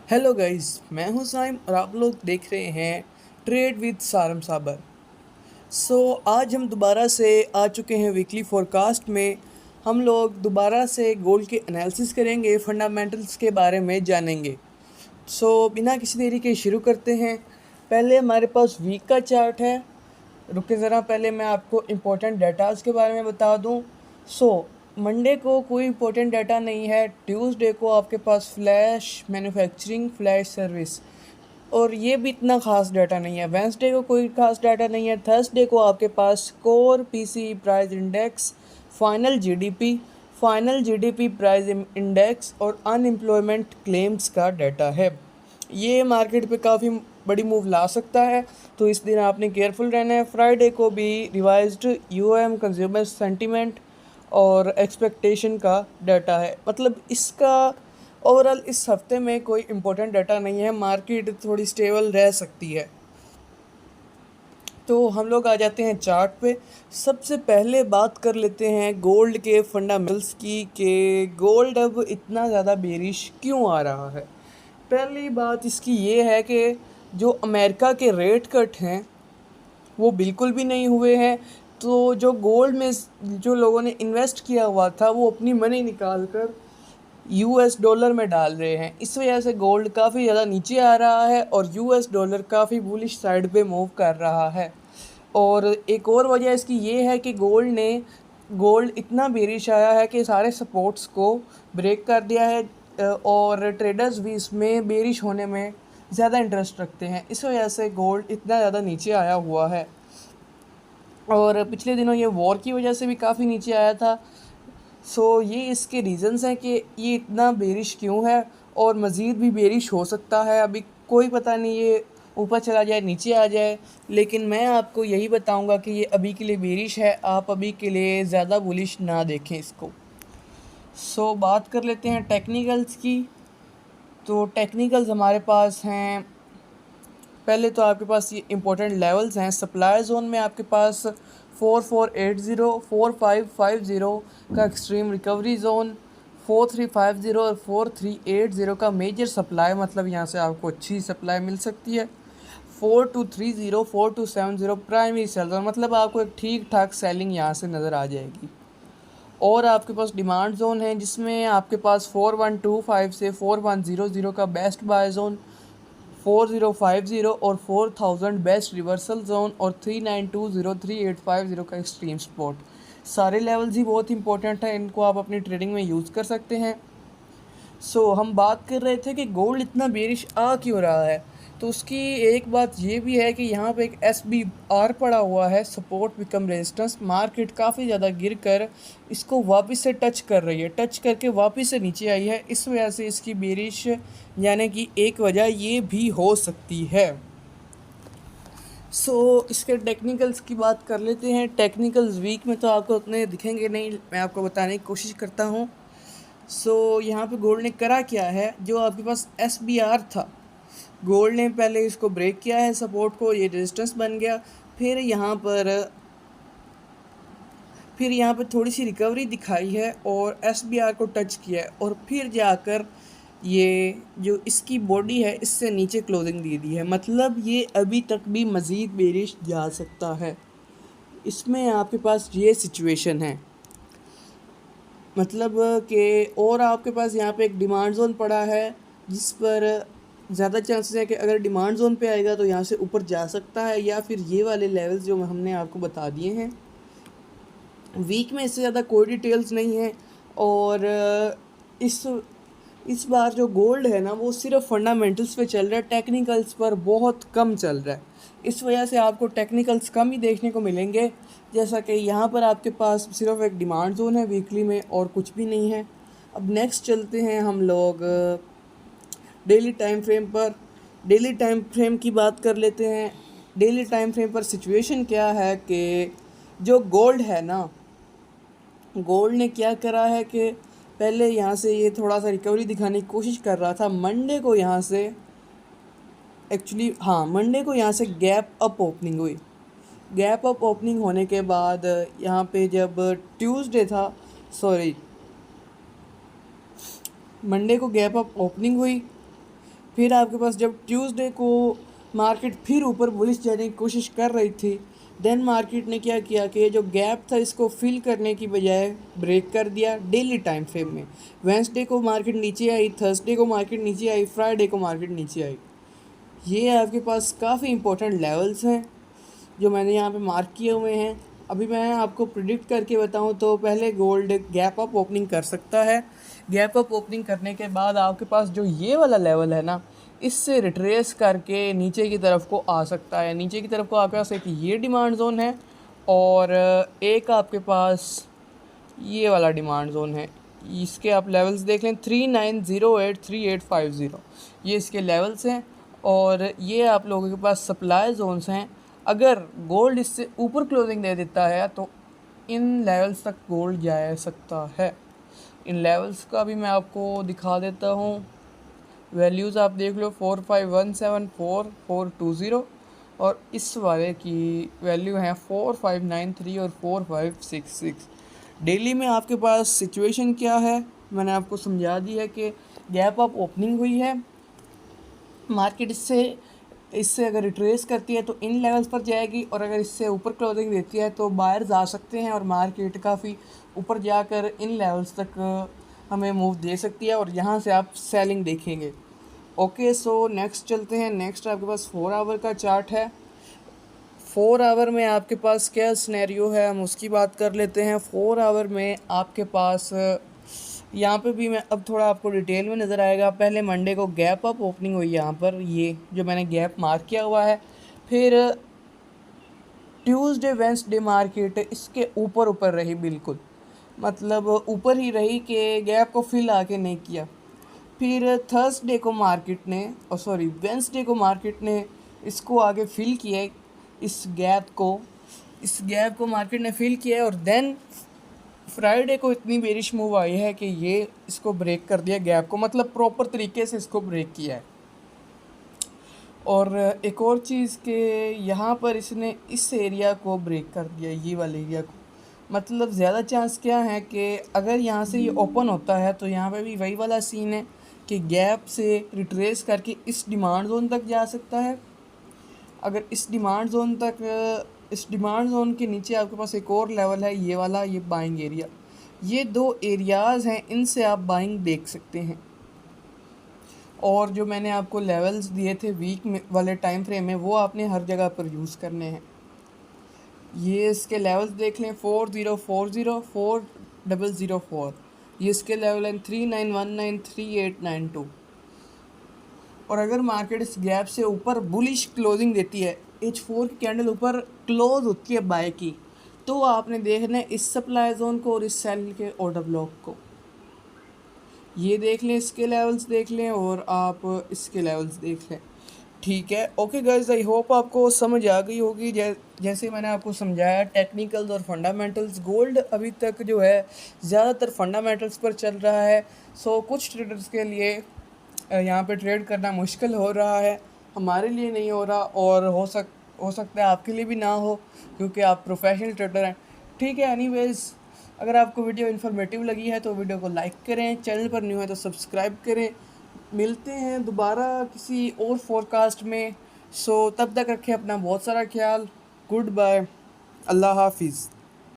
Hello guys, मैं हूं साइम और आप लोग देख रहे हैं ट्रेड विद सारम साबर। आज हम दोबारा से आ चुके हैं वीकली फोरकास्ट में। हम लोग दोबारा से गोल्ड के एनालिसिस करेंगे, फंडामेंटल्स के बारे में जानेंगे। बिना किसी देरी के शुरू करते हैं। पहले हमारे पास वीक का चार्ट है। रुके ज़रा, पहले मैं आपको इम्पोर्टेंट डाटाज के बारे में बता दूं। मंडे को कोई इम्पोर्टेंट डाटा नहीं है। ट्यूसडे को आपके पास फ्लैश मैन्युफैक्चरिंग, फ्लैश सर्विस, और ये भी इतना खास डाटा नहीं है। वेंसडे को कोई खास डाटा नहीं है। थर्सडे को आपके पास core PC price index, final GDP price index और अनएम्प्लॉयमेंट क्लेम्स का डाटा है। ये मार्केट पे काफ़ी बड़ी मूव ला सकता है, तो इस दिन आपने केयरफुल रहना है। फ्राइडे को भी रिवाइज्ड यूएम कंज्यूमर सेंटीमेंट और एक्सपेक्टेशन का डाटा है। मतलब इसका ओवरऑल इस हफ्ते में कोई इम्पोर्टेंट डाटा नहीं है। मार्केट थोड़ी स्टेबल रह सकती है। तो हम लोग आ जाते हैं चार्ट पे। सबसे पहले बात कर लेते हैं गोल्ड के फंडामेंटल्स की, कि गोल्ड अब इतना ज़्यादा बेरिश क्यों आ रहा है। पहली बात इसकी ये है कि जो अमेरिका के रेट कट हैं वो बिल्कुल भी नहीं हुए हैं। तो जो गोल्ड में जो लोगों ने इन्वेस्ट किया हुआ था वो अपनी मनी निकाल कर यूएस डॉलर में डाल रहे हैं। इस वजह से गोल्ड काफ़ी ज़्यादा नीचे आ रहा है और यूएस डॉलर काफ़ी बुलिश साइड पे मूव कर रहा है। और एक और वजह इसकी ये है कि गोल्ड इतना बेरिश आया है कि सारे सपोर्ट्स को ब्रेक कर दिया है, और ट्रेडर्स भी इसमें बेरिश होने में ज़्यादा इंटरेस्ट रखते हैं। इस वजह से गोल्ड इतना ज़्यादा नीचे आया हुआ है। और पिछले दिनों ये वॉर की वजह से भी काफ़ी नीचे आया था। ये इसके रीज़न्स हैं कि ये इतना बेरिश क्यों है, और मज़ीद भी बेरिश हो सकता है। अभी कोई पता नहीं, ये ऊपर चला जाए, नीचे आ जाए। लेकिन मैं आपको यही बताऊंगा कि ये अभी के लिए बेरिश है। आप अभी के लिए ज़्यादा बुलिश ना देखें इसको। बात कर लेते हैं टेक्निकल्स की। तो टेक्निकल्स हमारे पास हैं। पहले तो आपके पास ये इंपॉर्टेंट लेवल्स हैं। सप्लाई जोन में आपके पास 4480, 4550 का एक्सट्रीम रिकवरी जोन, 4350 और 4380 का मेजर सप्लाई, मतलब यहाँ से आपको अच्छी सप्लाई मिल सकती है। 4230, 4270 प्राइमरी सेल जोन, मतलब आपको एक ठीक ठाक सेलिंग यहाँ से नज़र आ जाएगी। और आपके पास डिमांड जोन है जिसमें आपके पास 4125 से 4100 का बेस्ट बाय जोन, 4050 और 4000 बेस्ट रिवर्सल जोन, और 3920, 3850 का एक्सट्रीम स्पॉट। सारे लेवल्स ही बहुत इंपॉर्टेंट हैं, इनको आप अपनी ट्रेडिंग में यूज़ कर सकते हैं। हम बात कर रहे थे कि गोल्ड इतना बेरिश आ क्यों रहा है। तो उसकी एक बात ये भी है कि यहाँ पे एक SBR पड़ा हुआ है, सपोर्ट बिकम रेजिस्टेंस। मार्केट काफ़ी ज़्यादा गिर कर इसको वापस से टच कर रही है, टच करके वापस से नीचे आई है। इस वजह से इसकी बेरिश, यानी कि एक वजह ये भी हो सकती है। इसके टेक्निकल्स की बात कर लेते हैं। टेक्निकल्स वीक में तो आपको उतने दिखेंगे नहीं, मैं आपको बताने की कोशिश करता हूँ। यहाँ पे गोल्ड ने करा क्या है, जो आपके पास SBR था, गोल्ड ने पहले इसको ब्रेक किया है सपोर्ट को, ये रेजिस्टेंस बन गया। फिर यहाँ पर थोड़ी सी रिकवरी दिखाई है और SBR को टच किया है, और फिर जाकर ये जो इसकी बॉडी है इससे नीचे क्लोजिंग दे दी है। मतलब ये अभी तक भी मज़ीद बेरिश जा सकता है। इसमें आपके पास ये सिचुएशन है, मतलब कि और आपके पास यहाँ पे एक डिमांड जोन पड़ा है जिस पर ज़्यादा चांसेस है कि अगर डिमांड जोन पे आएगा तो यहाँ से ऊपर जा सकता है, या फिर ये वाले लेवल्स जो हमने आपको बता दिए हैं। वीक में इससे ज़्यादा कोई डिटेल्स नहीं है। और इस बार जो गोल्ड है ना वो सिर्फ फंडामेंटल्स पे चल रहा है, टेक्निकल्स पर बहुत कम चल रहा है। इस वजह से आपको टेक्निकल्स कम ही देखने को मिलेंगे। जैसा कि यहाँ पर आपके पास सिर्फ एक डिमांड जोन है वीकली में, और कुछ भी नहीं है। अब नेक्स्ट चलते हैं हम लोग डेली टाइम फ्रेम पर। डेली टाइम फ्रेम की बात कर लेते हैं। डेली टाइम फ्रेम पर सिचुएशन क्या है कि जो गोल्ड है ना, गोल्ड ने क्या करा है कि पहले यहाँ से ये थोड़ा सा रिकवरी दिखाने की कोशिश कर रहा था। मंडे को यहाँ से गैप अप ओपनिंग हुई। गैप अप ओपनिंग होने के बाद यहाँ पे जब मंडे को गैप अप ओपनिंग हुई, फिर आपके पास जब ट्यूसडे को मार्केट फिर ऊपर बुलिश जाने की कोशिश कर रही थी, देन मार्केट ने क्या किया कि जो गैप था इसको फिल करने की बजाय ब्रेक कर दिया डेली टाइम फ्रेम में। वेंसडे को मार्केट नीचे आई, थर्सडे को मार्केट नीचे आई, फ्राइडे को मार्केट नीचे आई। ये आपके पास काफ़ी इंपॉर्टेंट लेवल्स हैं जो मैंने यहाँ पे मार्क किए हुए हैं। अभी मैं आपको प्रिडिक्ट करके बताऊँ तो पहले गोल्ड गैप अप ओपनिंग कर सकता है। गैप अप ओपनिंग करने के बाद आपके पास जो ये वाला लेवल है ना, इससे रिट्रेस करके नीचे की तरफ को आ सकता है। नीचे की तरफ को आपके पास एक ये डिमांड जोन है और एक आपके पास ये वाला डिमांड जोन है। इसके आप लेवल्स देख लें, 3908 3850 ये इसके लेवल्स हैं और ये आप लोगों के पास सप्लाई जोन्स हैं। अगर गोल्ड इससे ऊपर क्लोजिंग दे देता है तो इन लेवल्स तक गोल्ड जा सकता है। इन लेवल्स का भी मैं आपको दिखा देता हूँ। वैल्यूज़ आप देख लो, 45174420 और इस वाले की वैल्यू है 4593 और 4566। डेली में आपके पास सिचुएशन क्या है मैंने आपको समझा दी है कि गैप अप ओपनिंग हुई है, मार्केट इससे अगर रिट्रेस करती है तो इन लेवल्स पर जाएगी और अगर इससे ऊपर क्लोजिंग देती है तो बायर्स आ सकते हैं और मार्केट काफ़ी ऊपर जाकर इन लेवल्स तक हमें मूव दे सकती है और यहाँ से आप सेलिंग देखेंगे। ओके, सो नेक्स्ट चलते हैं। नेक्स्ट आपके पास 4 आवर का चार्ट है। 4 आवर में आपके पास क्या सिनेरियो है हम उसकी बात कर लेते हैं। 4 आवर में आपके पास यहाँ पे भी मैं अब थोड़ा आपको डिटेल में नज़र आएगा। पहले मंडे को गैप अप ओपनिंग हुई यहाँ पर, ये जो मैंने गैप मार्क किया हुआ है। फिर ट्यूसडे वेंसडे मार्केट इसके ऊपर रही, बिल्कुल मतलब ऊपर ही रही कि गैप को फिल आके नहीं किया। फिर थर्सडे को मार्केट ने वेंसडे को मार्केट ने इसको आगे फिल किया, इस गैप को मार्केट ने फिल किया और देन फ्राइडे को इतनी बेरिश मूव आई है कि ये इसको ब्रेक कर दिया गैप को, मतलब प्रॉपर तरीके से इसको ब्रेक किया है। और एक और चीज़ कि यहाँ पर इसने इस एरिया को ब्रेक कर दिया, ये वाले एरिया को, मतलब ज़्यादा चांस क्या है कि अगर यहाँ से ये ओपन होता है तो यहाँ पे भी वही वाला सीन है कि गैप से रिट्रेस करके इस डिमांड जोन तक जा सकता है। अगर इस डिमांड जोन के नीचे आपके पास एक और लेवल है, ये वाला, ये बाइंग एरिया। ये दो एरियाज़ हैं, इनसे आप बाइंग देख सकते हैं। और जो मैंने आपको लेवल्स दिए थे वीक में वाले टाइम फ्रेम में, वो आपने हर जगह पर यूज़ करने हैं। ये इसके लेवल्स देख लें, 4040 4004, ये इसके लेवल हैं 3919 3892। और अगर मार्केट इस गैप से ऊपर बुलिश क्लोजिंग देती है, H4 की कैंडल ऊपर क्लोज होती है बाय की, तो आपने देखना है इस सप्लाई जोन को और इस सेल के ऑर्डर ब्लॉक को। ये देख लें, इसके लेवल्स देख लें और आप इसके लेवल्स देख लें। ठीक है, ओके गाइस, आई होप आपको समझ आ गई होगी। जैसे मैंने आपको समझाया टेक्निकल्स और फंडामेंटल्स। गोल्ड अभी तक जो है ज़्यादातर फंडामेंटल्स पर चल रहा है। सो कुछ ट्रेडर्स के लिए यहाँ पे ट्रेड करना मुश्किल हो रहा है, हमारे लिए नहीं हो रहा और हो सकता है आपके लिए भी ना हो क्योंकि आप प्रोफेशनल ट्रेडर हैं। ठीक है, एनीवेज़, अगर आपको वीडियो इन्फॉर्मेटिव लगी है तो वीडियो को लाइक करें, चैनल पर न्यू है तो सब्सक्राइब करें। मिलते हैं दोबारा किसी और फोरकास्ट में। सो तब तक रखें अपना बहुत सारा ख्याल। गुड बाय, अल्लाह हाफिज़।